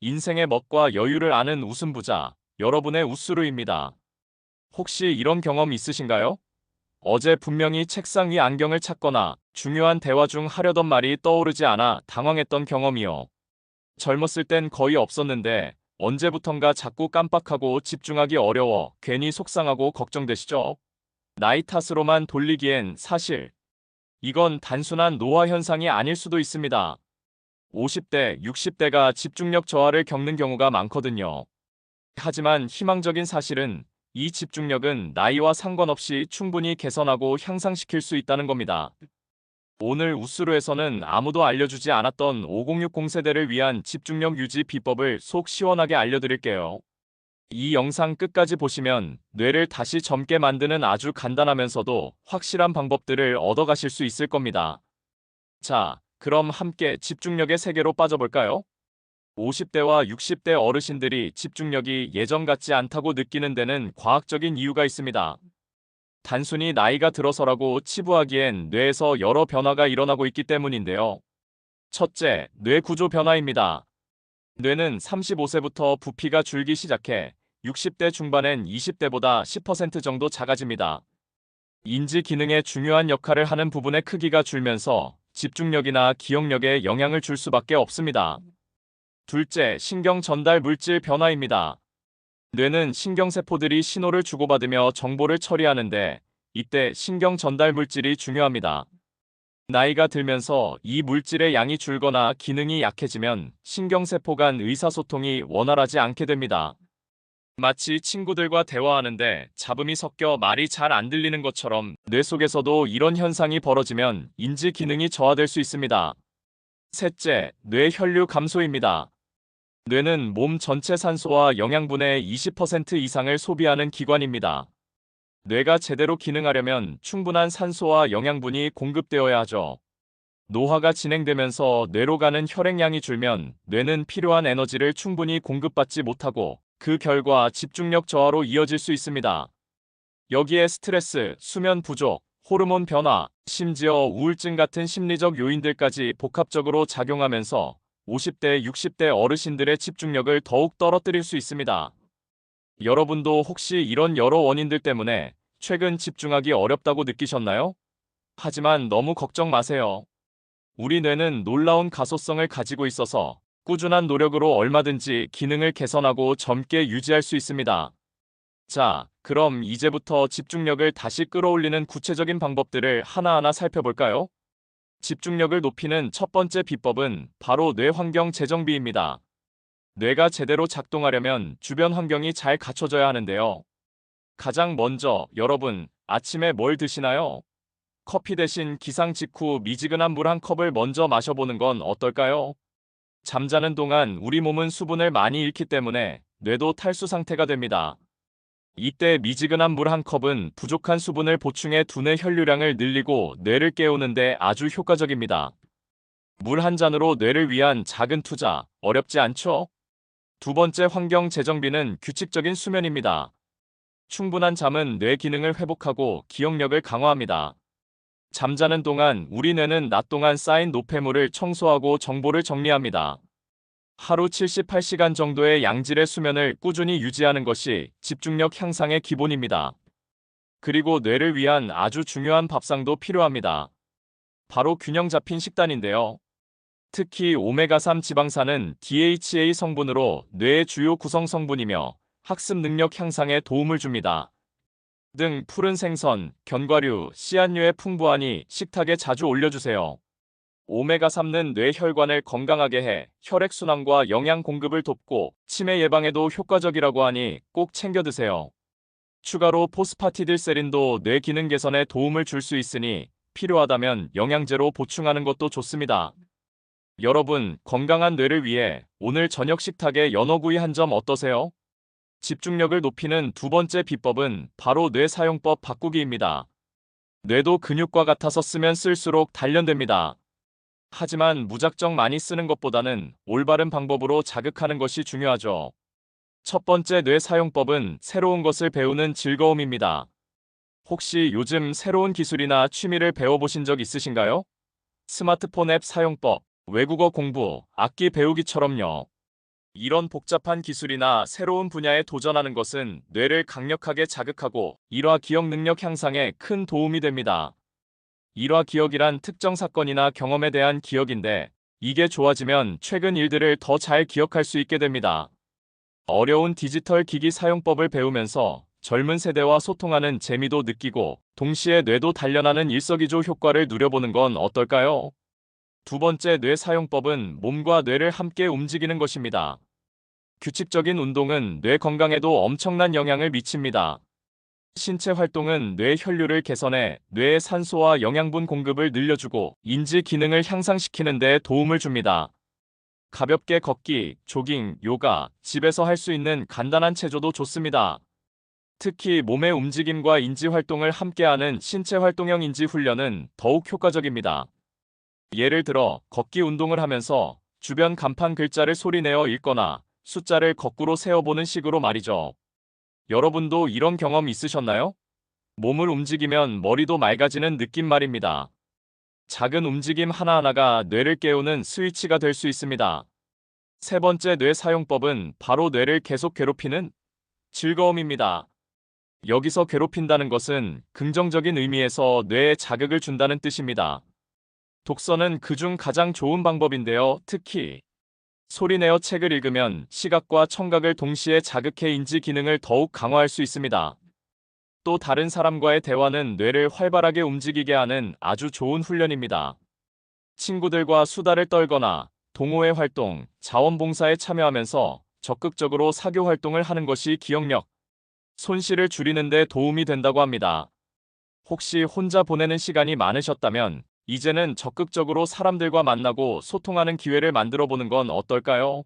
인생의 멋과 여유를 아는 웃음부자, 여러분의 우수루입니다. 혹시 이런 경험 있으신가요? 어제 분명히 책상 위 안경을 찾거나 중요한 대화 중 하려던 말이 떠오르지 않아 당황했던 경험이요. 젊었을 땐 거의 없었는데 언제부턴가 자꾸 깜빡하고 집중하기 어려워 괜히 속상하고 걱정되시죠? 나이 탓으로만 돌리기엔 사실 이건 단순한 노화 현상이 아닐 수도 있습니다. 50대, 60대가 집중력 저하를 겪는 경우가 많거든요. 하지만 희망적인 사실은 이 집중력은 나이와 상관없이 충분히 개선하고 향상시킬 수 있다는 겁니다. 오늘 우스루에서는 아무도 알려주지 않았던 5060 세대를 위한 집중력 유지 비법을 속 시원하게 알려드릴게요. 이 영상 끝까지 보시면 뇌를 다시 젊게 만드는 아주 간단하면서도 확실한 방법들을 얻어가실 수 있을 겁니다. 자, 그럼 함께 집중력의 세계로 빠져볼까요? 50대와 60대 어르신들이 집중력이 예전 같지 않다고 느끼는 데는 과학적인 이유가 있습니다. 단순히 나이가 들어서라고 치부하기엔 뇌에서 여러 변화가 일어나고 있기 때문인데요. 첫째, 뇌 구조 변화입니다. 뇌는 35세부터 부피가 줄기 시작해 60대 중반엔 20대보다 10% 정도 작아집니다. 인지 기능에 중요한 역할을 하는 부분의 크기가 줄면서 집중력이나 기억력에 영향을 줄 수밖에 없습니다. 둘째, 신경 전달 물질 변화입니다. 뇌는 신경세포들이 신호를 주고받으며 정보를 처리하는데 이때 신경 전달 물질이 중요합니다. 나이가 들면서 이 물질의 양이 줄거나 기능이 약해지면 신경세포 간 의사소통이 원활하지 않게 됩니다. 마치 친구들과 대화하는데 잡음이 섞여 말이 잘 안 들리는 것처럼 뇌 속에서도 이런 현상이 벌어지면 인지 기능이 저하될 수 있습니다. 셋째, 뇌 혈류 감소입니다. 뇌는 몸 전체 산소와 영양분의 20% 이상을 소비하는 기관입니다. 뇌가 제대로 기능하려면 충분한 산소와 영양분이 공급되어야 하죠. 노화가 진행되면서 뇌로 가는 혈액량이 줄면 뇌는 필요한 에너지를 충분히 공급받지 못하고 그 결과 집중력 저하로 이어질 수 있습니다. 여기에 스트레스, 수면 부족, 호르몬 변화, 심지어 우울증 같은 심리적 요인들까지 복합적으로 작용하면서 50대, 60대 어르신들의 집중력을 더욱 떨어뜨릴 수 있습니다. 여러분도 혹시 이런 여러 원인들 때문에 최근 집중하기 어렵다고 느끼셨나요? 하지만 너무 걱정 마세요. 우리 뇌는 놀라운 가소성을 가지고 있어서 꾸준한 노력으로 얼마든지 기능을 개선하고 젊게 유지할 수 있습니다. 자, 그럼 이제부터 집중력을 다시 끌어올리는 구체적인 방법들을 하나하나 살펴볼까요? 집중력을 높이는 첫 번째 비법은 바로 뇌 환경 재정비입니다. 뇌가 제대로 작동하려면 주변 환경이 잘 갖춰져야 하는데요. 가장 먼저 여러분, 아침에 뭘 드시나요? 커피 대신 기상 직후 미지근한 물 한 컵을 먼저 마셔보는 건 어떨까요? 잠자는 동안 우리 몸은 수분을 많이 잃기 때문에 뇌도 탈수 상태가 됩니다. 이때 미지근한 물 한 컵은 부족한 수분을 보충해 두뇌 혈류량을 늘리고 뇌를 깨우는데 아주 효과적입니다. 물 한 잔으로 뇌를 위한 작은 투자, 어렵지 않죠? 두 번째 환경 재정비는 규칙적인 수면입니다. 충분한 잠은 뇌 기능을 회복하고 기억력을 강화합니다. 잠자는 동안 우리 뇌는 낮 동안 쌓인 노폐물을 청소하고 정보를 정리합니다. 하루 78시간 정도의 양질의 수면을 꾸준히 유지하는 것이 집중력 향상의 기본입니다. 그리고 뇌를 위한 아주 중요한 밥상도 필요합니다. 바로 균형 잡힌 식단인데요. 특히 오메가3 지방산은 DHA 성분으로 뇌의 주요 구성 성분이며 학습 능력 향상에 도움을 줍니다. 등 푸른 생선, 견과류, 씨앗류에 풍부하니 식탁에 자주 올려주세요. 오메가3는 뇌 혈관을 건강하게 해 혈액순환과 영양 공급을 돕고 치매 예방에도 효과적이라고 하니 꼭 챙겨 드세요. 추가로 포스파티딜세린도 뇌 기능 개선에 도움을 줄 수 있으니 필요하다면 영양제로 보충하는 것도 좋습니다. 여러분, 건강한 뇌를 위해 오늘 저녁 식탁에 연어구이 한 점 어떠세요? 집중력을 높이는 두 번째 비법은 바로 뇌 사용법 바꾸기입니다. 뇌도 근육과 같아서 쓰면 쓸수록 단련됩니다. 하지만 무작정 많이 쓰는 것보다는 올바른 방법으로 자극하는 것이 중요하죠. 첫 번째 뇌 사용법은 새로운 것을 배우는 즐거움입니다. 혹시 요즘 새로운 기술이나 취미를 배워보신 적 있으신가요? 스마트폰 앱 사용법, 외국어 공부, 악기 배우기처럼요. 이런 복잡한 기술이나 새로운 분야에 도전하는 것은 뇌를 강력하게 자극하고 일화 기억 능력 향상에 큰 도움이 됩니다. 일화 기억이란 특정 사건이나 경험에 대한 기억인데, 이게 좋아지면 최근 일들을 더 잘 기억할 수 있게 됩니다. 어려운 디지털 기기 사용법을 배우면서 젊은 세대와 소통하는 재미도 느끼고 동시에 뇌도 단련하는 일석이조 효과를 누려보는 건 어떨까요? 두 번째 뇌 사용법은 몸과 뇌를 함께 움직이는 것입니다. 규칙적인 운동은 뇌 건강에도 엄청난 영향을 미칩니다. 신체 활동은 뇌 혈류를 개선해 뇌의 산소와 영양분 공급을 늘려주고 인지 기능을 향상시키는 데 도움을 줍니다. 가볍게 걷기, 조깅, 요가, 집에서 할 수 있는 간단한 체조도 좋습니다. 특히 몸의 움직임과 인지 활동을 함께하는 신체 활동형 인지 훈련은 더욱 효과적입니다. 예를 들어 걷기 운동을 하면서 주변 간판 글자를 소리내어 읽거나 숫자를 거꾸로 세어보는 식으로 말이죠. 여러분도 이런 경험 있으셨나요? 몸을 움직이면 머리도 맑아지는 느낌 말입니다. 작은 움직임 하나하나가 뇌를 깨우는 스위치가 될 수 있습니다. 세 번째 뇌 사용법은 바로 뇌를 계속 괴롭히는 즐거움입니다. 여기서 괴롭힌다는 것은 긍정적인 의미에서 뇌에 자극을 준다는 뜻입니다. 독서는 그중 가장 좋은 방법인데요. 특히 소리내어 책을 읽으면 시각과 청각을 동시에 자극해 인지 기능을 더욱 강화할 수 있습니다. 또 다른 사람과의 대화는 뇌를 활발하게 움직이게 하는 아주 좋은 훈련입니다. 친구들과 수다를 떨거나 동호회 활동, 자원봉사에 참여하면서 적극적으로 사교 활동을 하는 것이 기억력, 손실을 줄이는 데 도움이 된다고 합니다. 혹시 혼자 보내는 시간이 많으셨다면 이제는 적극적으로 사람들과 만나고 소통하는 기회를 만들어 보는 건 어떨까요?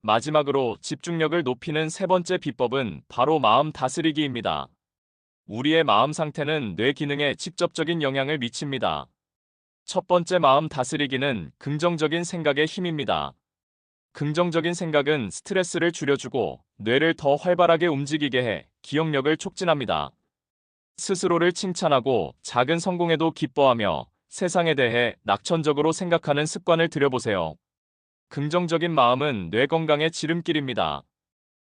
마지막으로 집중력을 높이는 세 번째 비법은 바로 마음 다스리기입니다. 우리의 마음 상태는 뇌 기능에 직접적인 영향을 미칩니다. 첫 번째 마음 다스리기는 긍정적인 생각의 힘입니다. 긍정적인 생각은 스트레스를 줄여주고 뇌를 더 활발하게 움직이게 해 기억력을 촉진합니다. 스스로를 칭찬하고 작은 성공에도 기뻐하며 세상에 대해 낙천적으로 생각하는 습관을 들여보세요. 긍정적인 마음은 뇌 건강의 지름길입니다.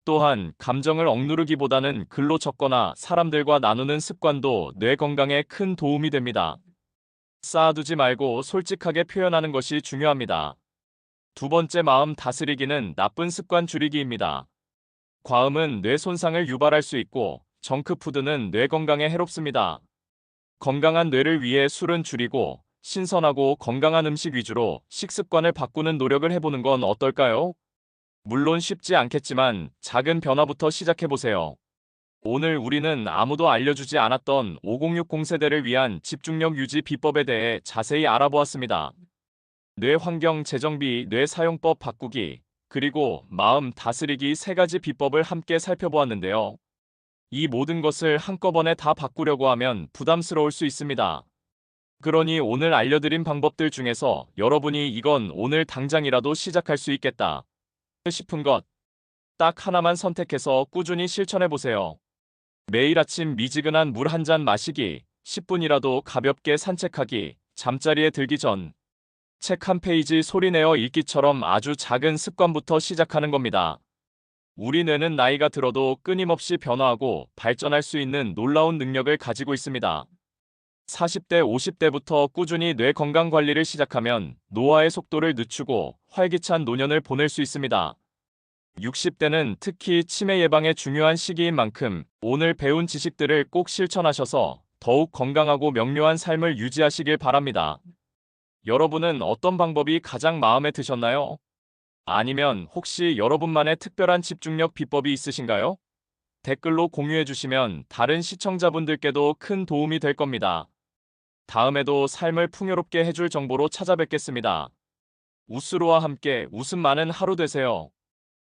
또한 감정을 억누르기보다는 글로 적거나 사람들과 나누는 습관도 뇌 건강에 큰 도움이 됩니다. 쌓아두지 말고 솔직하게 표현하는 것이 중요합니다. 두 번째 마음 다스리기는 나쁜 습관 줄이기입니다. 과음은 뇌 손상을 유발할 수 있고 정크푸드는 뇌 건강에 해롭습니다. 건강한 뇌를 위해 술은 줄이고 신선하고 건강한 음식 위주로 식습관을 바꾸는 노력을 해보는 건 어떨까요? 물론 쉽지 않겠지만 작은 변화부터 시작해보세요. 오늘 우리는 아무도 알려주지 않았던 5060 세대를 위한 집중력 유지 비법에 대해 자세히 알아보았습니다. 뇌 환경 재정비, 뇌 사용법 바꾸기, 그리고 마음 다스리기 세 가지 비법을 함께 살펴보았는데요. 이 모든 것을 한꺼번에 다 바꾸려고 하면 부담스러울 수 있습니다. 그러니 오늘 알려드린 방법들 중에서 여러분이 이건 오늘 당장이라도 시작할 수 있겠다 싶은 것, 딱 하나만 선택해서 꾸준히 실천해보세요. 매일 아침 미지근한 물 한 잔 마시기, 10분이라도 가볍게 산책하기, 잠자리에 들기 전 책 한 페이지 소리내어 읽기처럼 아주 작은 습관부터 시작하는 겁니다. 우리 뇌는 나이가 들어도 끊임없이 변화하고 발전할 수 있는 놀라운 능력을 가지고 있습니다. 40대, 50대부터 꾸준히 뇌 건강 관리를 시작하면 노화의 속도를 늦추고 활기찬 노년을 보낼 수 있습니다. 60대는 특히 치매 예방에 중요한 시기인 만큼 오늘 배운 지식들을 꼭 실천하셔서 더욱 건강하고 명료한 삶을 유지하시길 바랍니다. 여러분은 어떤 방법이 가장 마음에 드셨나요? 아니면 혹시 여러분만의 특별한 집중력 비법이 있으신가요? 댓글로 공유해 주시면 다른 시청자분들께도 큰 도움이 될 겁니다. 다음에도 삶을 풍요롭게 해줄 정보로 찾아뵙겠습니다. 우스로와 함께 웃음 많은 하루 되세요.